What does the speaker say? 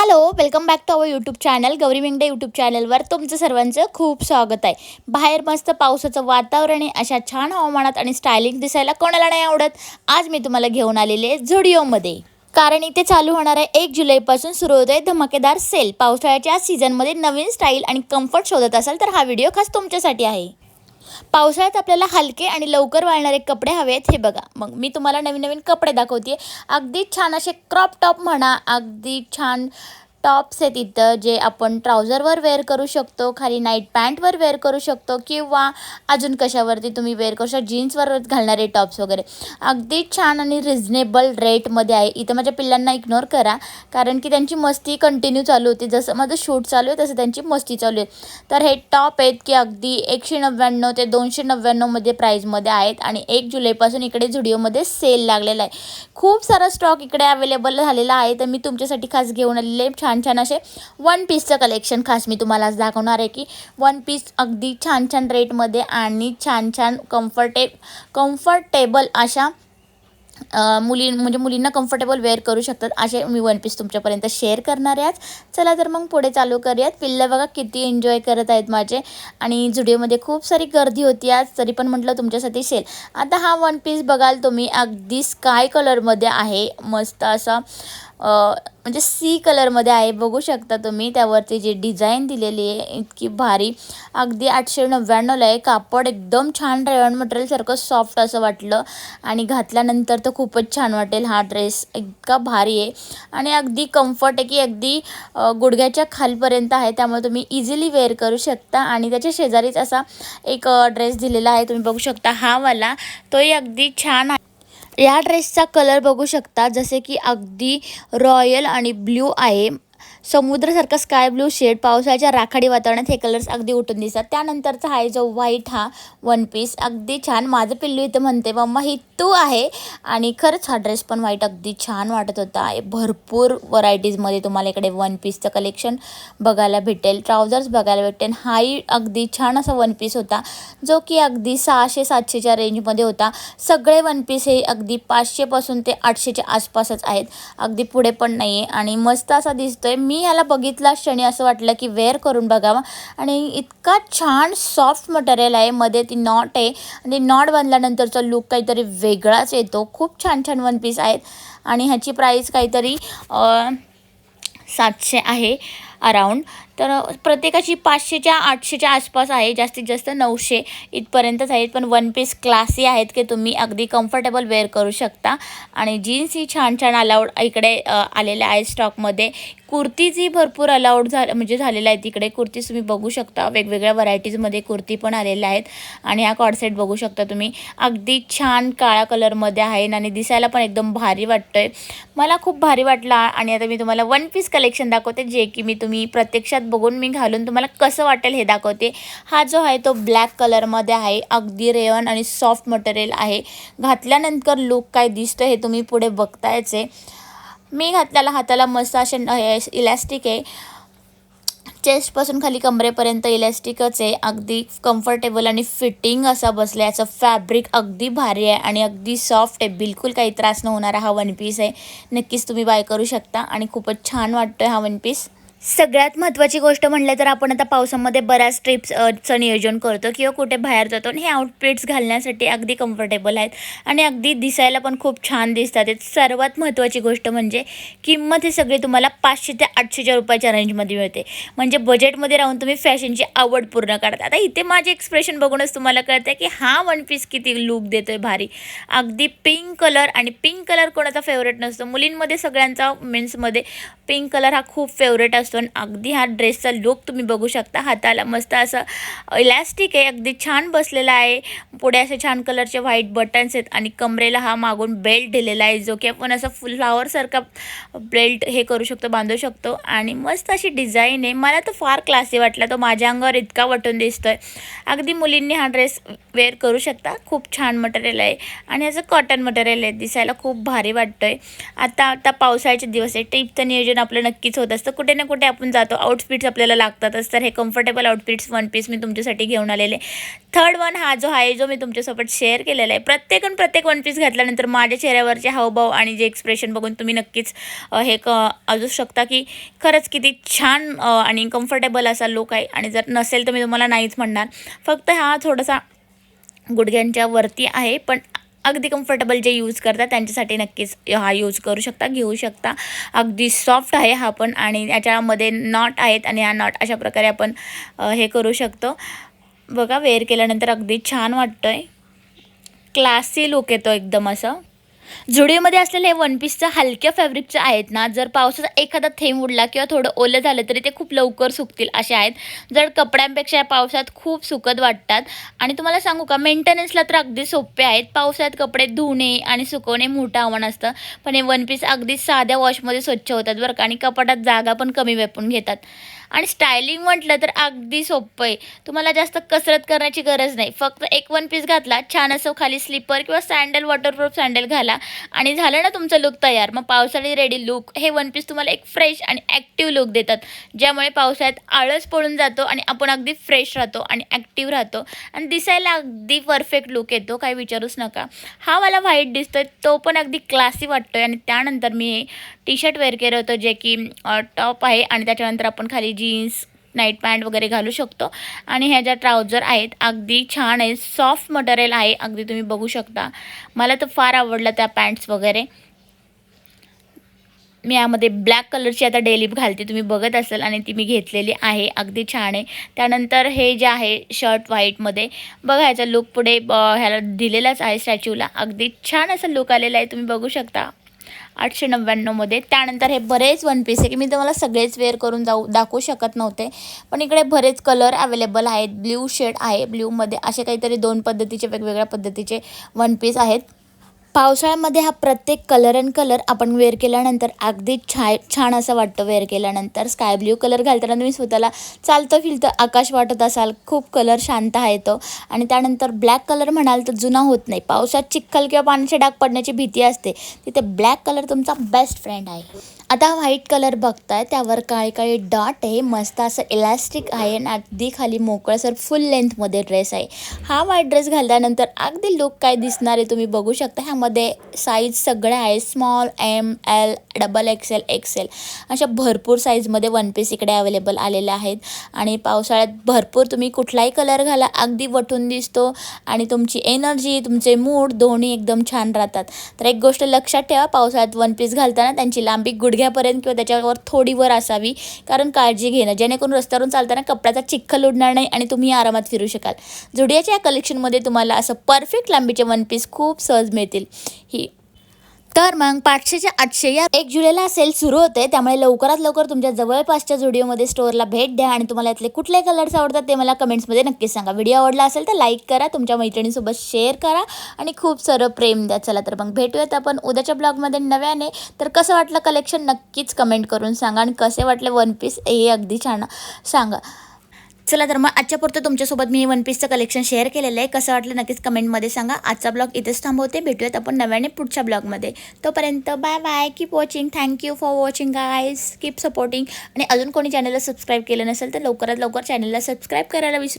Hello, welcome back to our YouTube channel. Gauri Mingde YouTube चॅनलवर तुमचं सर्वांचं खूप स्वागत आहे. बाहेर मस्त पावसाचं वातावरण आहे. अशा छान हवामानात आणि स्टायलिंग दिसायला कोणाला नाही आवडत. आज मी तुम्हाला घेऊन आलेले आहे झुडिओमध्ये. कारण इथे चालू होणार आहे 1 जुलैपासून सुरू होत आहे धमाकेदार सेल. पावसाळ्याच्या सीझनमध्ये नवीन स्टाईल आणि कम्फर्ट शोधत असाल तर हा व्हिडिओ खास तुमच्यासाठी आहे. पावसाळ्यात आपल्याला हलके आणि लवकर वाळणारे कपडे हवे आहेत. हे बघा, मग मी तुम्हाला नवीन नवीन कपडे दाखवते. अगदी छान असे क्रॉप टॉप म्हणा, अगदी छान टॉप्स आहेत इथं जे आपण ट्राउझरवर वेअर करू शकतो, खाली नाईट पॅन्टवर वेअर करू शकतो किंवा अजून कशावरती तुम्ही वेअर करू शकता, जीन्सवर घालणारे टॉप्स वगैरे. अगदी छान आणि रिझनेबल रेटमध्ये आहे. इथं माझ्या पिल्लांना इग्नोर करा कारण की त्यांची मस्ती कंटिन्यू चालू होती. जसं माझं शूट चालू आहे तसं त्यांची मस्ती चालू आहे. तर हे टॉप आहेत की अगदी 199 ते 299 प्राईजमध्ये आहेत आणि 1 जुलैपासून इकडे झुडिओमध्ये सेल लागलेला आहे. खूप सारा स्टॉक इकडे अवेलेबल झालेला आहे. तर मी तुमच्यासाठी खास घेऊन आलेले छान छान असे वन पीसचं कलेक्शन खास मी तुम्हाला आज दाखवणार आहे की वन पीस अगदी छान छान रेटमध्ये आणि छान छान कम्फर्टेबल अशा मुलींना कम्फर्टेबल वेअर करू शकतात असे मी वन पीस तुमच्यापर्यंत शेअर करणार आहे आज. चला तर मग पुढे चालू करूयात. पिल्लं बघा किती एन्जॉय करत आहेत माझे. आणि झुडिओमध्ये खूप सारी गर्दी होती आज, तरी पण म्हटलं तुमच्यासाठी सेल. आता हा वन पीस बघाल तुम्ही, अगदी स्काय कलरमध्ये आहे. मस्त असा म्हणजे सी कलरमध्ये आहे. बघू शकता तुम्ही त्यावरती जे डिझाईन दिलेली आहे इतकी भारी. अगदी 899ला आहे. कापड एकदम छान रेयॉन मटेरियलसारखं सॉफ्ट असं वाटलं आणि घातल्यानंतर तर खूपच छान वाटेल. हा ड्रेस इतका भारी आहे आणि अगदी कम्फर्ट आहे की अगदी गुडघ्याच्या खालपर्यंत आहे. त्यामुळे तुम्ही इझिली वेअर करू शकता. आणि त्याच्या शेजारीच असा एक ड्रेस दिलेला आहे, तुम्ही बघू शकता हा वाला. तोही अगदी छान आहे. या ड्रेसचा कलर बघू शकता जसे की अगदी रॉयल आणि ब्ल्यू आहे, समुद्रासारखा स्काय ब्लू शेड. पावसाच्या राखाडी वातावरणात हे कलर्स अगदी उठून दिसतात. त्यानंतरचा आहे जो व्हाईट हा वन पीस अगदी छान. माझं पिल्लू इथं म्हणते मम्मा ही तू आहे. आणि खरंच हा ड्रेस पण व्हाईट अगदी छान वाटत होता. भरपूर व्हरायटीजमध्ये तुम्हाला इकडे वन पीसचं कलेक्शन बघायला भेटेल, ट्राउझर्स बघायला भेटेल. हाही अगदी छान असा वन पीस होता जो की अगदी 600-700च्या रेंजमध्ये होता. सगळे वन पीस हे अगदी 500पासून ते 800च्या आसपासच आहेत, अगदी पुढे पण नाही आहे. आणि मस्त असा दिसतोय. मी ह्याला बघितला क्षणी असं वाटलं की वेअर करून बघावं. आणि इतका छान सॉफ्ट मटेरियल आहे, मध्ये ती नॉट आहे आणि नॉट बांधल्यानंतरचा लुक काहीतरी वेगळाच येतो. खूप छान छान वन पीस आहेत आणि ह्याची प्राईस काहीतरी 700 आहे अराऊंड. तर प्रत्येकाची 500च्या 800च्या आसपास आहे, जास्तीत जास्त 900 इथपर्यंतच आहेत. पण वन पीस क्लासी आहेत की तुम्ही अगदी कम्फर्टेबल वेअर करू शकता. आणि जीन्सही छान छान अलाउड इकडे आलेल्या आहे स्टॉकमध्ये. कुर्तीजही भरपूर अलाउड झालेल्या आहेत इकडे. कुर्तीज तुम्ही बघू शकता, वेगवेगळ्या व्हरायटीजमध्ये कुर्ती पण आलेल्या आहेत. आणि हा कॉर्डसेट बघू शकता तुम्ही, अगदी छान काळा कलरमध्ये आहे आणि दिसायला पण एकदम भारी वाटतोय. मला खूप भारी वाटला. आणि आता मी तुम्हाला वन पीस कलेक्शन दाखवते जे की तुम्ही प्रत्यक्षात बघून मी घालून तुम्हाला कसं वाटेल हे दाखवते. हा जो आहे तो ब्लॅक कलरमध्ये आहे, अगदी रेयॉन आणि सॉफ्ट मटेरियल आहे. घातल्यानंतर लुक काय दिसतं हे तुम्ही पुढे बघतायच आहे. मी घातलेला हाताला मस्त असे इलॅस्टिक आहे, चेस्टपासून खाली कमरेपर्यंत इलॅस्टिकच आहे. अगदी कम्फर्टेबल आणि फिटिंग असा बसला. याचं फॅब्रिक अगदी भारी आहे आणि अगदी सॉफ्ट आहे. बिलकुल काही त्रास न होणारा हा वन पीस आहे. नक्कीच तुम्ही बाय करू शकता आणि खूपच छान वाटतोय हा वन पीस. सगळ्यात महत्त्वाची गोष्ट म्हटलं तर आपण आता पावसामध्ये बऱ्याच ट्रिप्सचं नियोजन करतो किंवा कुठे बाहेर जातो आणि हे आउटफिट्स घालण्यासाठी अगदी कम्फर्टेबल आहेत आणि अगदी दिसायला पण खूप छान दिसतात. सर्वात महत्त्वाची गोष्ट म्हणजे किंमत ही सगळी तुम्हाला 500 ते 800च्या रुपयाच्या रेंजमध्ये मिळते. म्हणजे बजेटमध्ये राहून तुम्ही फॅशनची आवड पूर्ण करता. आता इथे माझे एक्सप्रेशन बघूनच तुम्हाला कळतं की हा वन पीस किती लूक देतोय भारी. अगदी पिंक कलर, आणि पिंक कलर कोणाचा फेवरेट नसतो, मुलींमध्ये सगळ्यांचा मेन्समध्ये पिंक कलर हा खूप फेवरेट असतो. अगदी हा ड्रेसचा लुक तुम्ही बघू शकता. हाताला मस्त असं इलॅस्टिक आहे, अगदी छान बसलेला आहे. पुढे असे छान कलरचे व्हाईट बटन्स आहेत आणि कमरेला हा मागून बेल्ट दिलेला आहे जो की आपण असं फ्लावरसारखा बेल्ट हे करू शकतो, बांधू शकतो. आणि मस्त अशी डिझाईन आहे. मला तो फार क्लासी वाटला. तो माझ्या अंगावर इतका वाटून दिसतोय. अगदी मुलींनी हा ड्रेस वेअर करू शकता. खूप छान मटेरियल आहे आणि ह्याचं कॉटन मटेरियल आहे. दिसायला खूप भारी वाटतोय. आता पावसाळ्याचे दिवस आहे, ट्रिपचं नियोजन आपलं नक्कीच होत असतं. कुठे ना कुठे कुठे आपण जातो आउटफिट्स आपल्याला लागतातच, तर हे कम्फर्टेबल आउटफिट्स वन पीस मी तुमच्यासाठी घेऊन आलेले. थर्ड वन हा जो आहे जो मी तुमच्यासोबत शेअर केलेला आहे. प्रत्येक वन पीस घातल्यानंतर माझ्या चेहऱ्यावरचे हावभाव आणि जे एक्सप्रेशन बघून तुम्ही नक्कीच असू शकता की खरंच किती छान आणि कम्फर्टेबल असा लुक आहे. आणि जर नसेल तर मी तुम्हाला नाहीच म्हणणार. फक्त हा थोडासा गुडघ्यांच्या वरती आहे, पण अगदी कम्फर्टेबल जे यूज करतात त्यांच्यासाठी नक्कीच हा यूज करू शकता, घेऊ शकता. अगदी सॉफ्ट आहे हा पण, आणि याच्यामध्ये नॉट आहेत आणि हा नॉट अशा प्रकारे आपण हे करू शकतो. बघा वेअर केल्यानंतर अगदी छान वाटतं आहे, क्लासी लुक येतो एकदम असं. झुडिओमध्ये असलेले हे वन पीसचं हलक्या फॅब्रिकचं आहेत ना, जर पावसाचा एखादा थेंब उडला किंवा थोडं ओलं झालं तरी ते खूप लवकर सुकतील असे आहेत. जड कपड्यांपेक्षा या पावसात खूप सुकत वाटतात. आणि तुम्हाला सांगू का, मेंटेनन्सला तर अगदी सोपे आहेत. पावसाळ्यात कपडे धुणे आणि सुकवणे मोठं आव्हान असतं, पण हे वन पीस अगदी साध्या वॉशमध्ये स्वच्छ होतात बरं का. आणि कपाटात जागा पण कमी व्यापून घेतात. आणि स्टायलिंग म्हटलं तर अगदी सोपं आहे. तुम्हाला जास्त कसरत करण्याची गरज नाही. फक्त एक वन पीस घातला, छान असं खाली स्लीपर किंवा सँडल, वॉटरप्रूफ सँडल घाला आणि झालं ना तुमचं लुक तयार. मग पावसाळी रेडी लुक हे वन पीस तुम्हाला एक फ्रेश आणि ॲक्टिव्ह लुक देतात, ज्यामुळे पावसाळ्यात आळस पळून जातो आणि आपण अगदी फ्रेश राहतो आणि ॲक्टिव्ह राहतो आणि दिसायला अगदी परफेक्ट लुक येतो, काही विचारूच नका. हा मला व्हाईट दिसतोय तो पण अगदी क्लासी वाटतोय. आणि त्यानंतर मी टी शर्ट वेअर केलं होतं, जे की टॉप आहे आणि त्याच्यानंतर आपण खाली जीन्स, नाईट पॅन्ट वगैरे घालू शकतो. आणि ह्या ज्या ट्राउझर आहेत अगदी छान आहे, सॉफ्ट मटेरियल आहे, अगदी तुम्ही बघू शकता. मला तर फार आवडलं त्या पॅन्ट्स वगैरे. मी यामध्ये ब्लॅक कलरची आता डेलिप घालते, तुम्ही बघत असाल, आणि ती मी घेतलेली आहे, अगदी छान आहे. त्यानंतर हे जे आहे शर्ट व्हाईटमध्ये, बघा ह्याचा लुक पुढे ह्याला दिलेलाच आहे स्टॅच्यूला, अगदी छान असं लुक आलेला आहे, तुम्ही बघू शकता 899मध्ये. त्यानंतर हे बरेच वन पीस आहे की मी तुम्हाला सगळेच वेअर करून दाखवू शकत नव्हते, पण इकडे बरेच कलर अवेलेबल आहेत. ब्ल्यू शेड आहे, ब्ल्यूमध्ये असे काहीतरी 2 पद्धतीचे वेगवेगळ्या पद्धतीचे वन पीस आहेत. पावसाळ्यामध्ये हा प्रत्येक कलर आपण वेअर केल्यानंतर अगदी छान असं वाटतं. वेअर केल्यानंतर स्काय ब्ल्यू कलर घालताना तुम्ही स्वतःला चालतं फिरतं आकाश वाटत असाल, खूप कलर शांत आहे तो. आणि त्यानंतर ब्लॅक कलर म्हणाल तर जुना होत नाही. पावसात चिखल किंवा पाण्याचे डाग पडण्याची भीती असते, तिथे ब्लॅक कलर तुमचा बेस्ट फ्रेंड आहे. आता व्हाईट कलर बघताय, त्यावर काळे डॉट आहे, मस्त असं इलास्टिक आहे आणि अगदी खाली मोकळसर फुल लेंथमध्ये ड्रेस आहे. हा व्हाईट ड्रेस घातल्यानंतर अगदी लुक काय दिसणार आहे तुम्ही बघू शकता. ह्यामध्ये साईज सगळ्या आहे, small, M, L, XXL, XL अशा भरपूर साईजमध्ये वन पीस इकडे अवेलेबल आलेले आहेत. आणि पावसाळ्यात भरपूर तुम्ही कुठलाही कलर घाला अगदी वटून दिसतो आणि तुमची एनर्जी, तुमचे मूड दोन्ही एकदम छान राहतात. तर एक गोष्ट लक्षात ठेवा, पावसाळ्यात वन पीस घालताना त्यांची लांबी गुडघ्यापर्यंत किंवा त्याच्यावर थोडी वर असावी, कारण काळजी घेणं, जेणेकरून रस्त्यावरून चालताना कपड्याचा चिखल उडणार नाही आणि तुम्ही आरामात फिरू शकाल. झुडिओच्या या कलेक्शनमध्ये तुम्हाला असं परफेक्ट लांबीचे वन पीस खूप सहज मिळतील. तर मग 500च्या 800 या 1 जुलैला सेल सुरू होते, त्यामुळे लवकरात लवकर तुमच्या जवळपासच्या झुडिओमध्ये स्टोअरला भेट द्या. आणि तुम्हाला यातले कुठले कलर्स आवडतात ते मला कमेंट्समध्ये नक्कीच सांगा. व्हिडिओ आवडला असेल तर लाईक करा, तुमच्या मैत्रिणींसोबत शेअर करा आणि खूप सारं प्रेम द्या. चला तर मग भेटूयात आपण उद्याच्या ब्लॉगमध्ये नव्याने. तर कसं वाटलं कलेक्शन नक्कीच कमेंट करून सांगा, आणि कसे वाटले वन पीस हे अगदी छान सांगा. चला तर मग आजच्यापुरतं तुमच्यासोबत मी वन पीसचं कलेक्शन शेअर केलेलं आहे. कसं वाटलं नक्कीच कमेंटमध्ये सांगा. आजचा ब्लॉग इथेच थांबवते, भेटूयात आपण नव्याने पुढच्या ब्लॉगमध्ये. तोपर्यंत bye bye, keep watching, thank you for watching guys, keep supporting. आणि अजून कोणी चॅनलला सबस्क्राईब केलं नसेल तर लवकरात लवकर चॅनलला सबस्क्राईब करायला विसरू